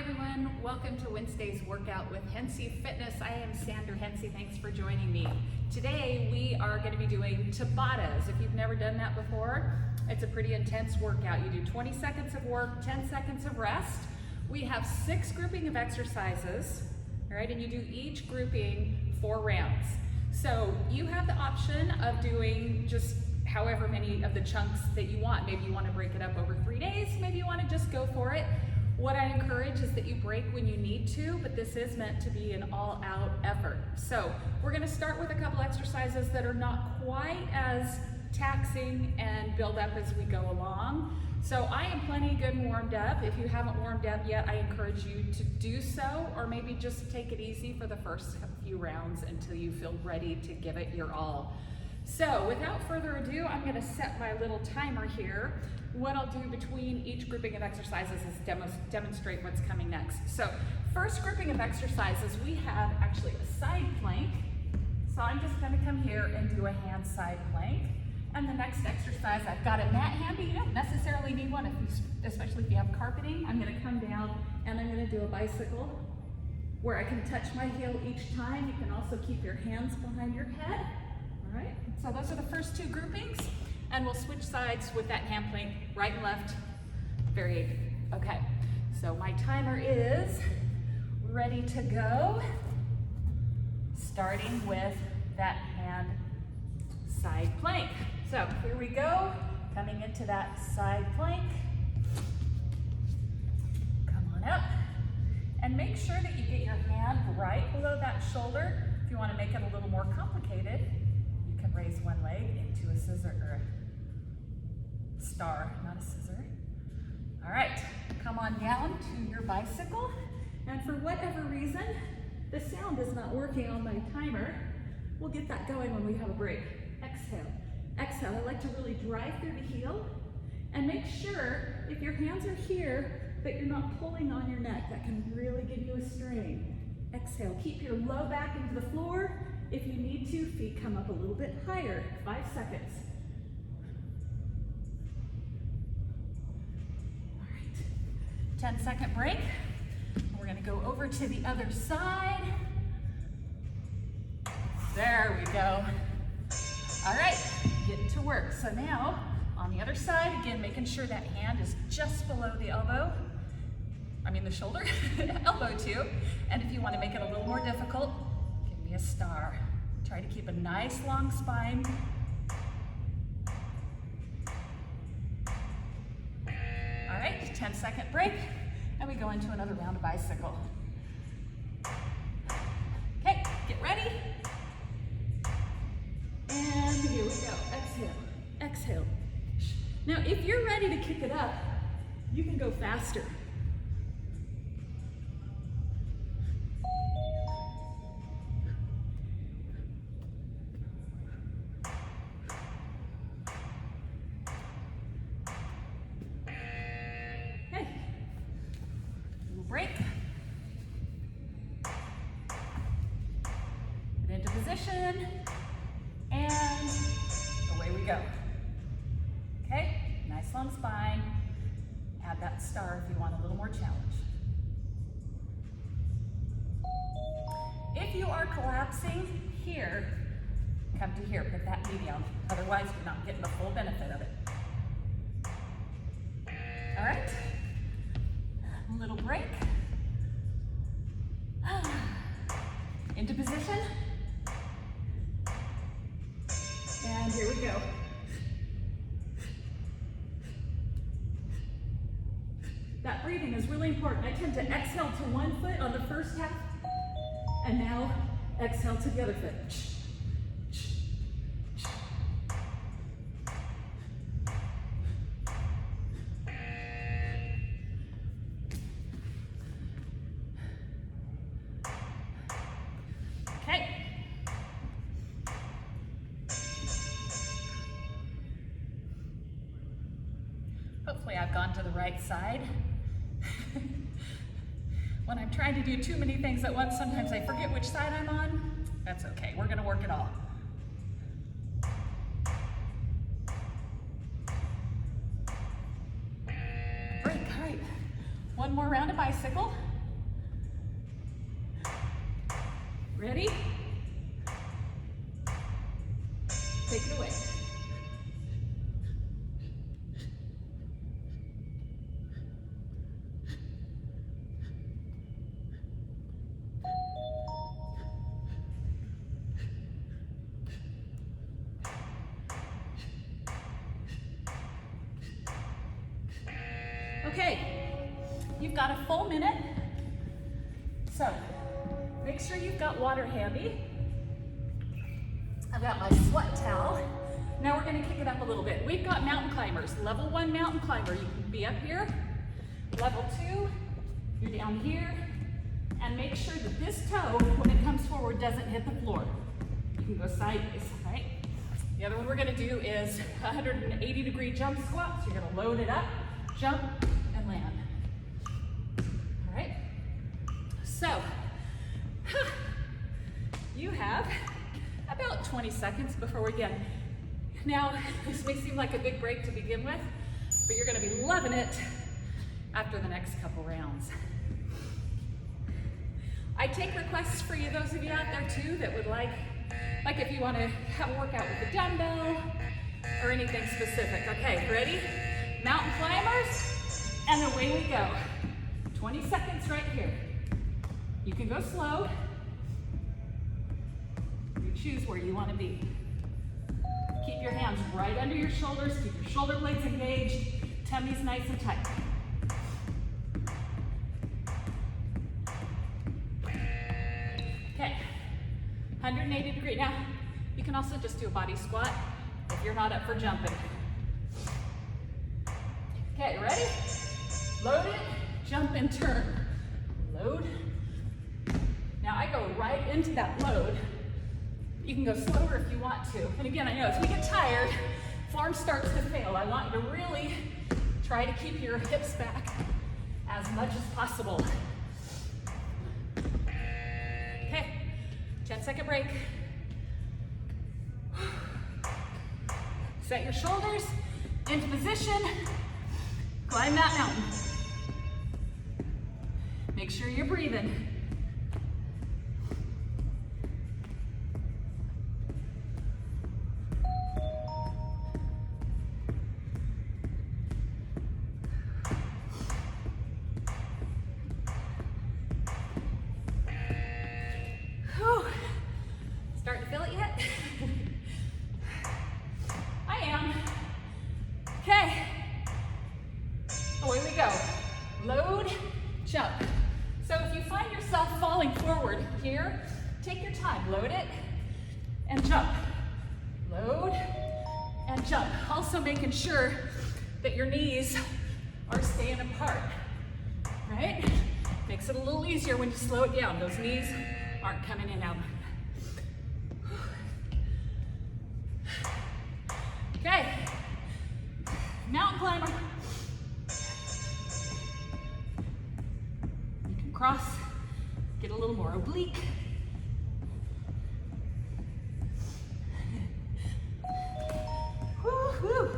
everyone, welcome to Wednesday's workout with Hensey Fitness. I am Sandra Hensey, thanks for joining me. Today we are going to be doing Tabatas. If you've never done that before, it's a pretty intense workout. You do 20 seconds of work, 10 seconds of rest. We have 6 grouping of exercises, all right, and you do each grouping 4 rounds. So you have the option of doing just however many of the chunks that you want. Maybe you want to break it up over 3 days, maybe you want to just go for it. What I encourage is that you break when you need to, but this is meant to be an all-out effort. So we're going to start with a couple exercises that are not quite as taxing and build up as we go along. So I am plenty good and warmed up. If you haven't warmed up yet, I encourage you to do so, or maybe just take it easy for the first few rounds until you feel ready to give it your all. So without further ado, I'm going to set my little timer here. What I'll do between each grouping of exercises is demonstrate what's coming next. So first grouping of exercises, we have actually a side plank. So I'm just going to come here and do a hand side plank. And the next exercise, I've got a mat handy. You don't necessarily need one, especially if you have carpeting. I'm going to come down and I'm going to do a bicycle where I can touch my heel each time. You can also keep your hands behind your head. All right, so those are the first 2 groupings, and we'll switch sides with that hand plank, right and left. Very good. Okay, so my timer is ready to go, starting with that hand side plank. So here we go, coming into that side plank. Come on up, and make sure that you get your hand right below that shoulder. If you want to make it a little more complicated, you can raise one leg into a scissor or a star, not a scissor. All right, come on down to your bicycle. And for whatever reason, the sound is not working on my timer. We'll get that going when we have a break. Exhale, exhale. I like to really drive through the heel and make sure if your hands are here that you're not pulling on your neck. That can really give you a strain. Exhale, keep your low back into the floor. If you need to, feet come up a little bit higher. 5 seconds. All right, 10-second break. We're gonna go over to the other side. There we go. All right, get to work. So now, on the other side, again, making sure that hand is just below the elbow. I mean the shoulder, elbow too. And if you want to make it a little more difficult, give me a star. Try to keep a nice long spine. All right, 10-second break, and we go into another round of bicycle. Okay, get ready. And here we go, exhale, exhale. Now, if you're ready to kick it up, you can go faster. Break. Get into position, and away we go. Okay, nice long spine. Add that star if you want a little more challenge. If you are collapsing here, come to here, put that knee down. Otherwise, you're not getting the full benefit of it. All right. Little break. Into position. And here we go. That breathing is really important. I tend to exhale to one foot on the first half, and now exhale to the other foot. Hopefully I've gone to the right side. When I'm trying to do too many things at once, sometimes I forget which side I'm on. That's okay, we're gonna work it all. Break, all right. One more round of bicycle. Ready? Take it away. Okay, you've got a full minute, so make sure you've got water handy. I've got my sweat towel. Now we're gonna kick it up a little bit. We've got mountain climbers. Level 1 mountain climber, you can be up here. Level 2, you're down here. And make sure that this toe, when it comes forward, doesn't hit the floor. You can go sideways, right? The other one we're gonna do is 180-degree jump squats. You're gonna load it up, jump, and land. All right? So, you have about 20 seconds before we begin. Now, this may seem like a big break to begin with, but you're gonna be loving it after the next couple rounds. I take requests for you, those of you out there too, that would like if you wanna have a workout with a dumbbell or anything specific. Okay, ready? Mountain climbers, and away we go. 20 seconds right here. You can go slow. You choose where you want to be. Keep your hands right under your shoulders. Keep your shoulder blades engaged. Tummy's nice and tight. Okay, 180 degree. Now, you can also just do a body squat if you're not up for jumping. Okay, ready? Load it, jump and turn. Load. Now I go right into that load. You can go slower if you want to. And again, I know as we get tired, form starts to fail. I want you to really try to keep your hips back as much as possible. Okay, 10-second break. Set your shoulders into position. Climb that mountain. Make sure you're breathing. Whew. Starting to feel it yet? I am. Okay. Away we go. Load, jump. So if you find yourself falling forward here, take your time. Load it and jump. Load and jump. Also making sure that your knees are staying apart, right? Makes it a little easier when you slow it down. Those knees aren't coming in and out. Okay, mountain climber. You can cross, get a little more oblique. Woo, woo.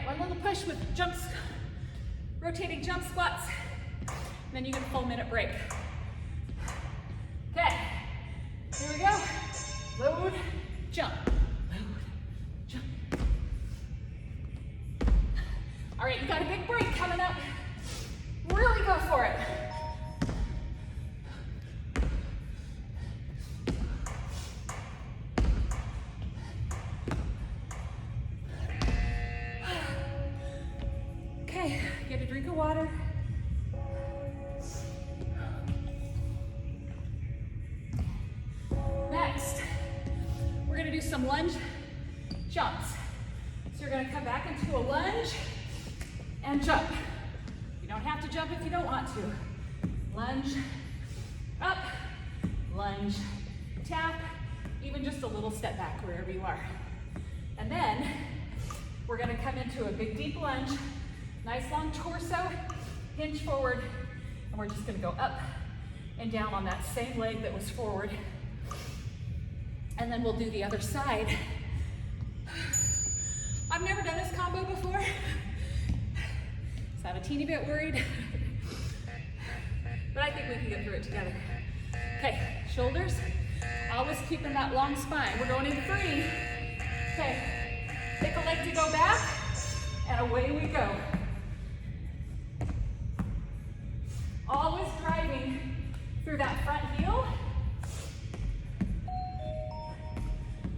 One little push with jumps, rotating jump squats, and then you get a full minute break. Okay, here we go. Load, jump, load, jump. right, you got a big break coming up. Really go for it. Okay, get a drink of water. Next, we're gonna do some lunge jumps. So you're gonna come back into a lunge and jump. You don't have to jump if you don't want to. Lunge, up, lunge, tap, even just a little step back wherever you are. And then we're gonna come into a big deep lunge, nice long torso, hinge forward, and we're just gonna go up and down on that same leg that was forward. And then we'll do the other side. I've never done this combo before, so I'm a teeny bit worried, but I think we can get through it together. Okay, shoulders, always keeping that long spine. We're going in 3. Okay, pick a leg to go back, and away we go. Always driving through that front heel.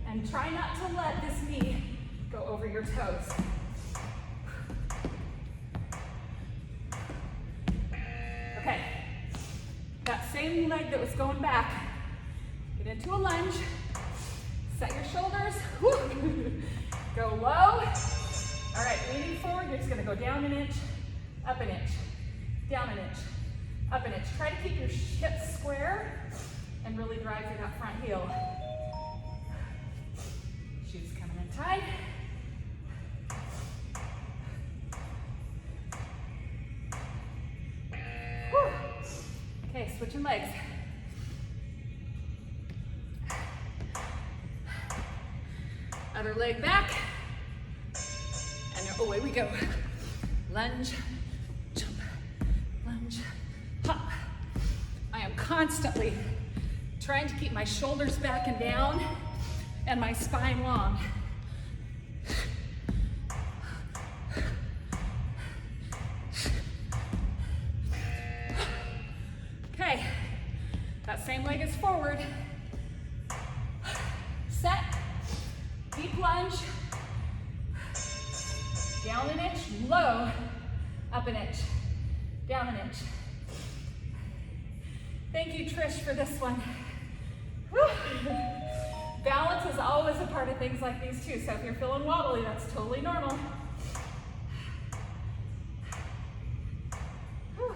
And try not to let this knee go over your toes. Okay, that same leg that was going back, get into a lunge, set your shoulders, go low. All right, leaning forward, you're just gonna go down an inch, up an inch, down an inch, up an inch. Try to keep your hips square and really drive through that front heel. Shoes coming in tight. Whew. Okay, switching legs. Other leg back. And away we go. Lunge, jump, lunge, hop. I am constantly trying to keep my shoulders back and down and my spine long. Okay, that same leg is forward. Set, deep lunge, down an inch, low, up an inch, down an inch. Thank you, Trish, for this one. Whew. Balance is always a part of things like these too, so if you're feeling wobbly, that's totally normal. Whew.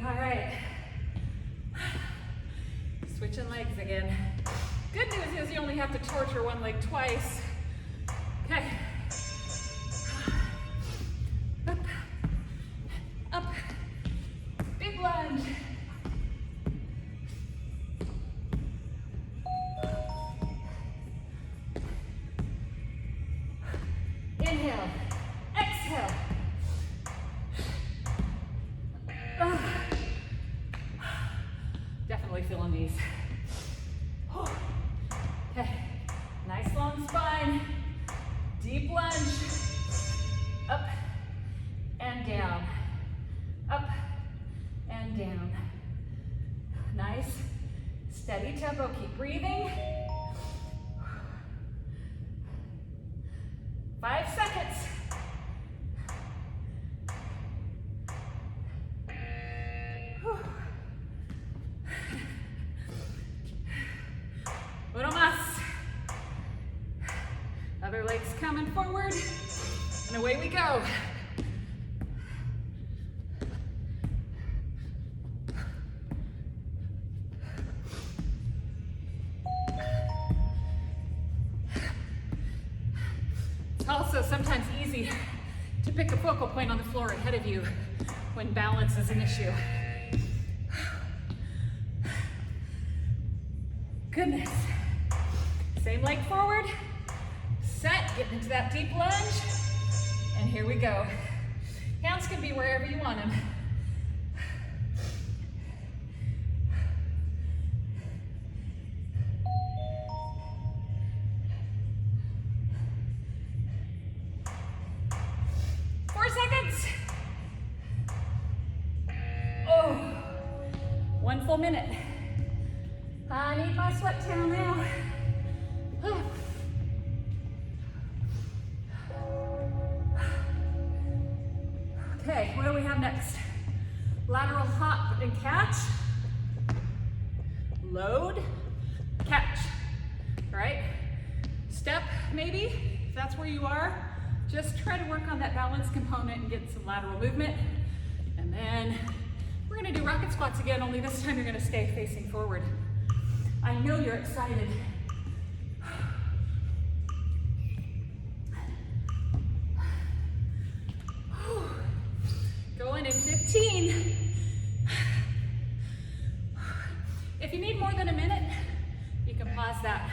All right. Switching legs again. Good news is you only have to torture one leg twice. Okay. Up, up, big lunge. Inhale, exhale. Definitely feeling these. Okay, nice long spine, deep lunge, up and down, up and down. Nice, steady tempo, keep breathing. 5 seconds. Whew. Uno más. Other legs coming forward, and away we go. Also sometimes easy to pick a focal point on the floor ahead of you when balance is an issue. Goodness. Same leg forward, set, get into that deep lunge, and here we go. Hands can be wherever you want them. full minute. I need my sweat towel now. Okay, what do we have next? Lateral hop and catch. Load, catch. All right? Step, maybe, if that's where you are. Just try to work on that balance component and get some lateral movement. And then we're gonna do rocket squats again, only this time you're gonna stay facing forward. I know you're excited. Going in 15. If you need more than a minute, you can pause that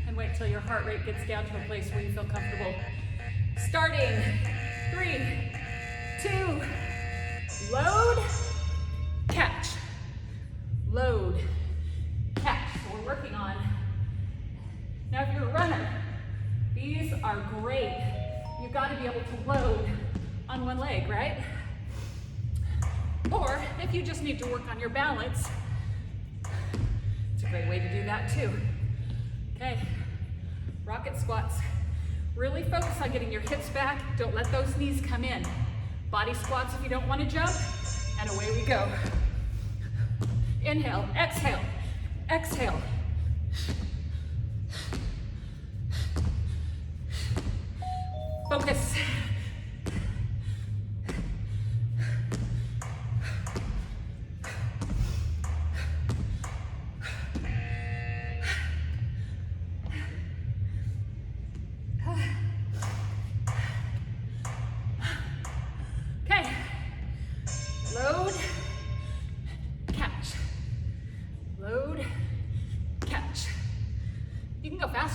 and wait till your heart rate gets down to a place where you feel comfortable. Starting, 3, 2, load, catch, load, catch. So we're working on, now if you're a runner, these are great. You've got to be able to load on one leg, right? Or if you just need to work on your balance, it's a great way to do that too. Okay, rocket squats. Really focus on getting your hips back. Don't let those knees come in. Body squats if you don't want to jump, and away we go. Inhale, exhale, exhale. Focus.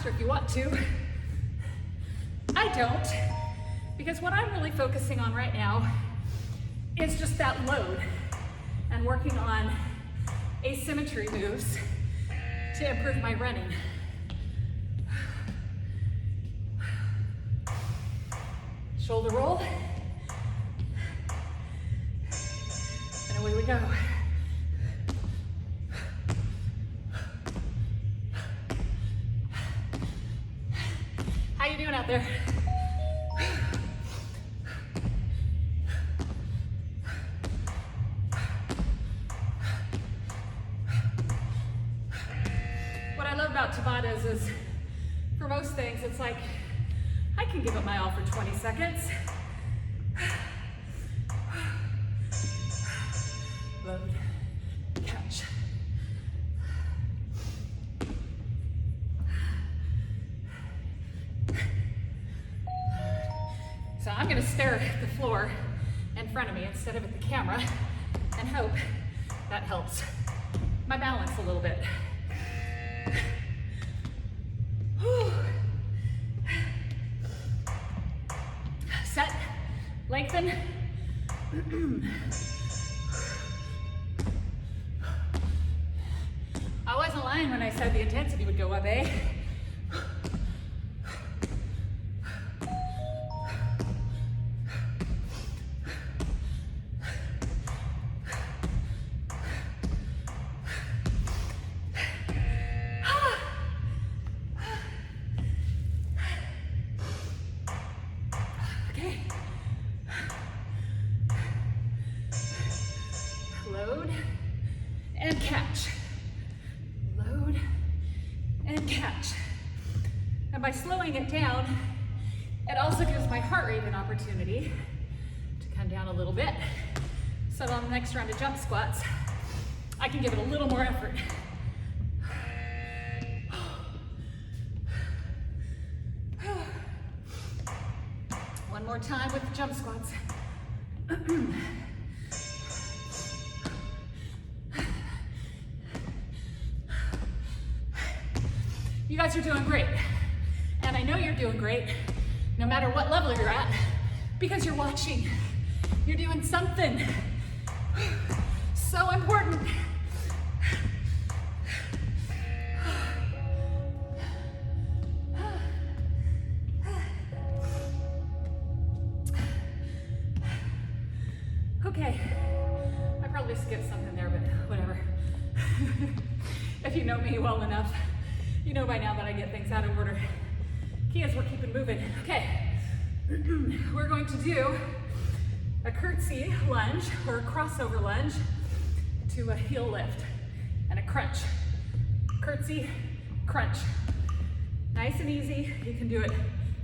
If you want to. I don't, because what I'm really focusing on right now is just that load and working on asymmetry moves to improve my running. Shoulder roll, and away we go. How you doing out there? What I love about Tabatas is, for most things, it's like, I can give it my all for 20 seconds. Load, catch. So I'm gonna stare at the floor in front of me instead of at the camera and hope that helps my balance a little bit. Set, lengthen. I wasn't lying when I said the intensity would go up, eh? Load and catch. Load and catch. And by slowing it down, it also gives my heart rate an opportunity to come down a little bit. So on the next round of jump squats, I can give it a little more effort. One more time with the jump squats. You guys are doing great. And I know you're doing great, no matter what level you're at, because you're watching. You're doing something so important. Okay, I probably skipped something there, but If you know me well enough, you know by now that I get things out of order. Key is we're keeping moving. Okay, we're going to do a curtsy lunge or a crossover lunge to a heel lift and a crunch. Curtsy, crunch. Nice and easy. You can do it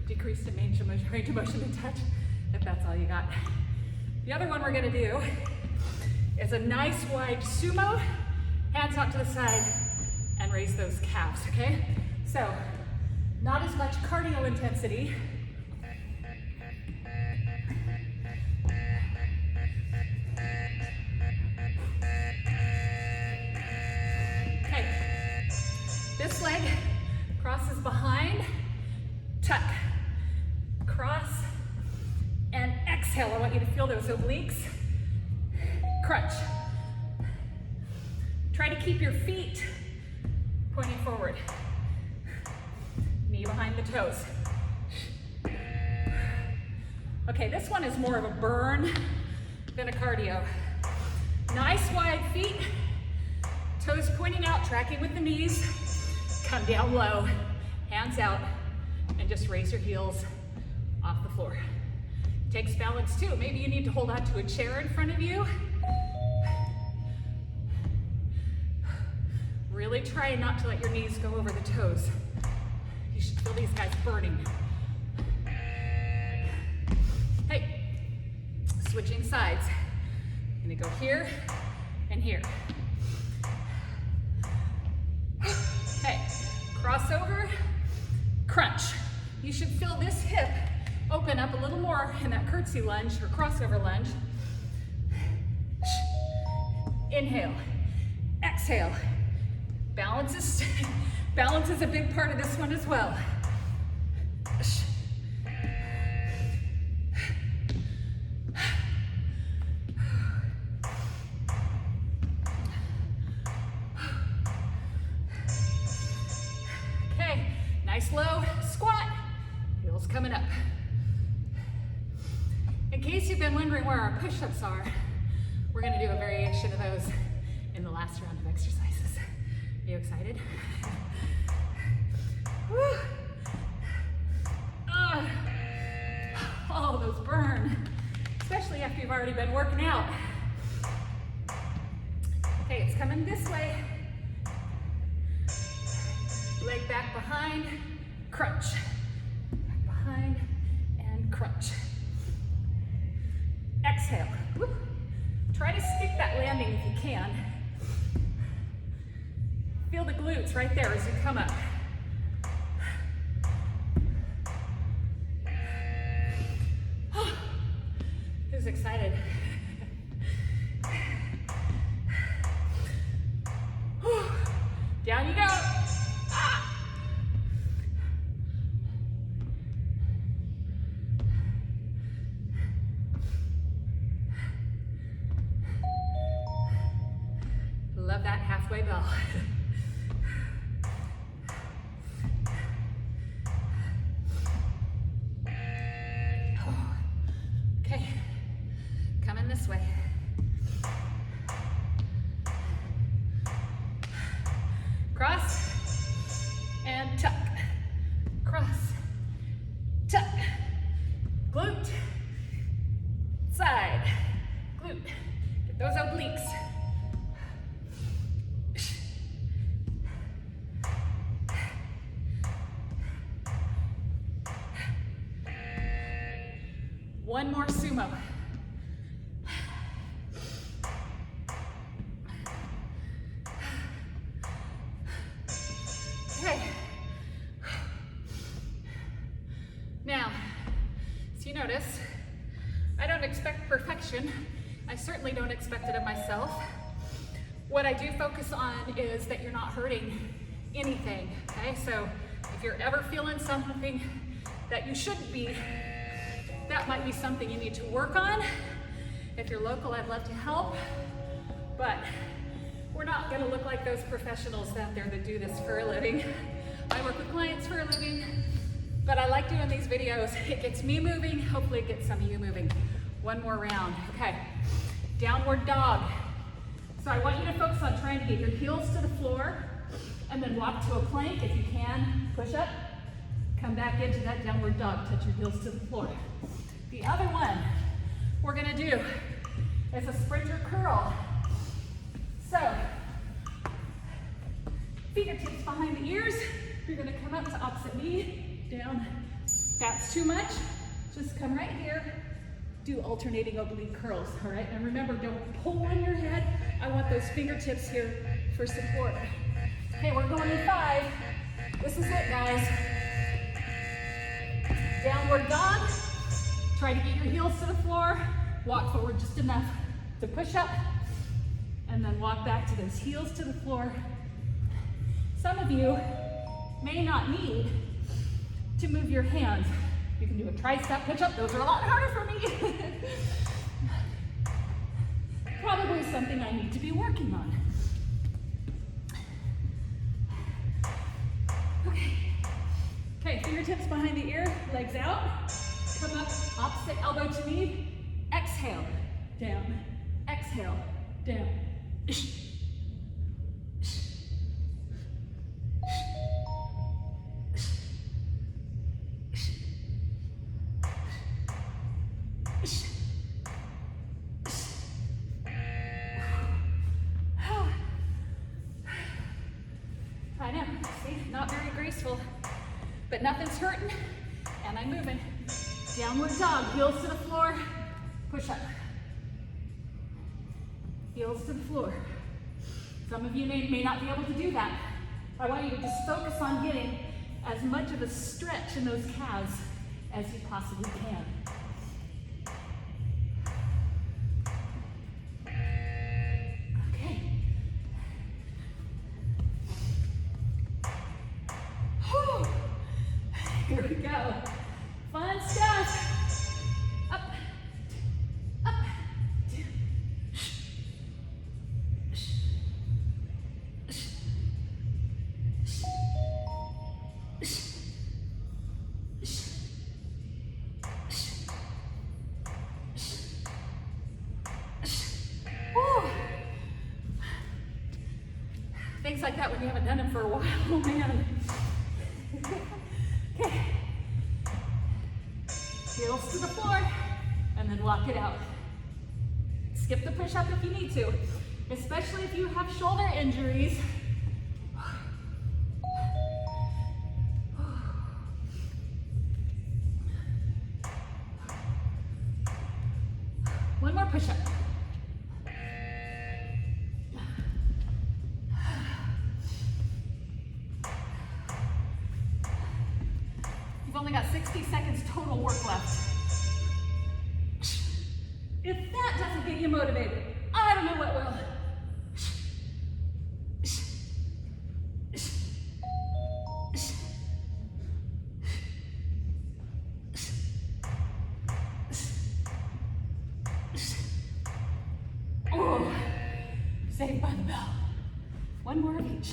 decreased in range of motion and touch if that's all you got. The other one we're gonna do is a nice wide sumo, hands out to the side and raise those calves, okay? So, not as much cardio intensity. Okay, this leg crosses behind, tuck, cross, and exhale. I want you to feel those obliques. Crunch. Try to keep your feet pointing forward. Knee behind the toes. Okay, this one is more of a burn than a cardio. Nice wide feet, toes pointing out, tracking with the knees. Come down low, hands out, and just raise your heels off the floor. Takes balance too. Maybe you need to hold on to a chair in front of you. Really try not to let your knees go over the toes. You should feel these guys burning. Hey, switching sides. I'm gonna go here and here. Okay, crossover, crunch. You should feel this hip open up a little more in that curtsy lunge or crossover lunge. Inhale, exhale. Balance is a big part of this one as well. Okay, nice low squat, heels coming up. In case you've been wondering where our push-ups are, we're gonna do a variation of those in the last round of exercises. Are you excited? Woo. Oh, those burn, especially after you've already been working out. Okay, it's coming this way. Leg back behind, crunch. Back behind and crunch. Exhale. Woo. Try to stick that landing if you can. Feel the glutes right there as you come up. Who's excited? Down you go. Love that halfway bell. Okay, coming this way. Cross and tuck. Cross, tuck. Glute, side, glute. Get those obliques. One more sumo. Okay. Now, as you notice, I don't expect perfection. I certainly don't expect it of myself. What I do focus on is that you're not hurting anything, okay? So if you're ever feeling something that you shouldn't be, that might be something you need to work on. If you're local, I'd love to help, but we're not gonna look like those professionals out there that do this for a living. I work with clients for a living, but I like doing these videos. It gets me moving, hopefully it gets some of you moving. One more round, okay. Downward dog. So I want you to focus on trying to get your heels to the floor and then walk to a plank if you can. Push up, come back into that downward dog, touch your heels to the floor. The other one we're gonna do is a sprinter curl. So, fingertips behind the ears. You're gonna come up to opposite knee, down. If that's too much, just come right here. Do alternating oblique curls, all right? And remember, don't pull on your head. I want those fingertips here for support. Okay, we're going in 5. This is it, guys. Downward dog. Try to get your heels to the floor. Walk forward just enough to push up, and then walk back to those heels to the floor. Some of you may not need to move your hands. You can do a tricep push-up. Those are a lot harder for me. Probably something I need to be working on. Okay, fingertips behind the ear, legs out. Come up, opposite elbow to knee. Exhale, down. Exhale, down. I know, see, not very graceful, but nothing's hurting, and I'm moving. Downward dog, heels to the floor, push up. Heels to the floor. Some of you may not be able to do that. I want you to just focus on getting as much of a stretch in those calves as you possibly can. Okay. Whew. Here we go. Fun stuff. Up, up, down. Things like that when you haven't done them for a while, oh man. Okay. Heels to the floor, and then walk it out. Skip the push-up if you need to, especially if you have shoulder injuries. One more push-up. You've only got 60 seconds total work left. If that doesn't get you motivated, I don't know what will. Oh, saved by the bell. One more of each.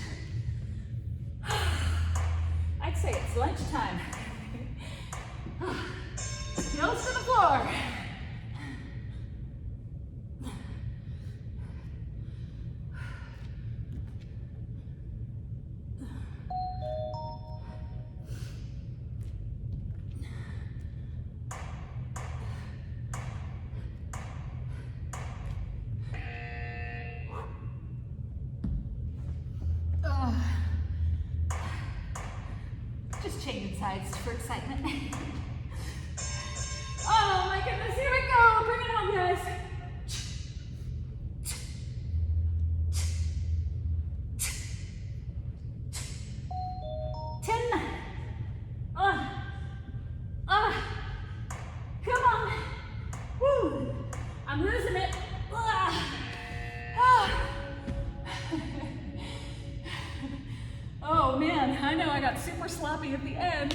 I'd say it's lunchtime. Heels to the floor. Just changing sides for excitement. Oh my goodness, here we go. Bring it on, guys. 10. Come on. Woo. I'm losing it. Oh man, I know I got super sloppy at the end,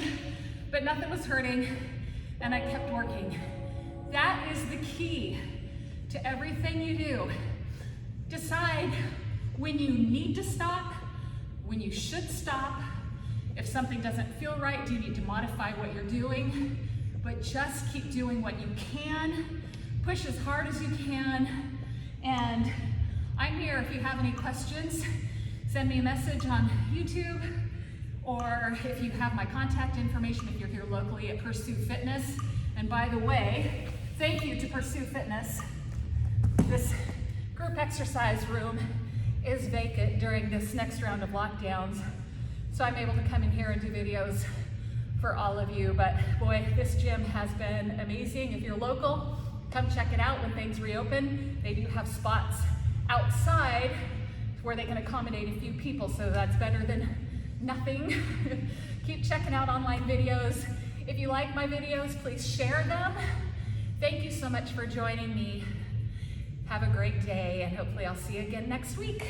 but nothing was hurting, and I kept working. That is the key to everything you do. Decide when you need to stop, when you should stop. If something doesn't feel right, do you need to modify what you're doing? But just keep doing what you can. Push as hard as you can. And I'm here if you have any questions. Send me a message on YouTube, or if you have my contact information if you're here locally at Pursue Fitness. And by the way, thank you to Pursue Fitness. This group exercise room is vacant during this next round of lockdowns, so I'm able to come in here and do videos for all of you. But boy, this gym has been amazing. If you're local, come check it out when things reopen. They do have spots outside where they can accommodate a few people, so that's better than nothing. Keep checking out online videos. If you like my videos, please share them. Thank you so much for joining me. Have a great day, and hopefully I'll see you again next week.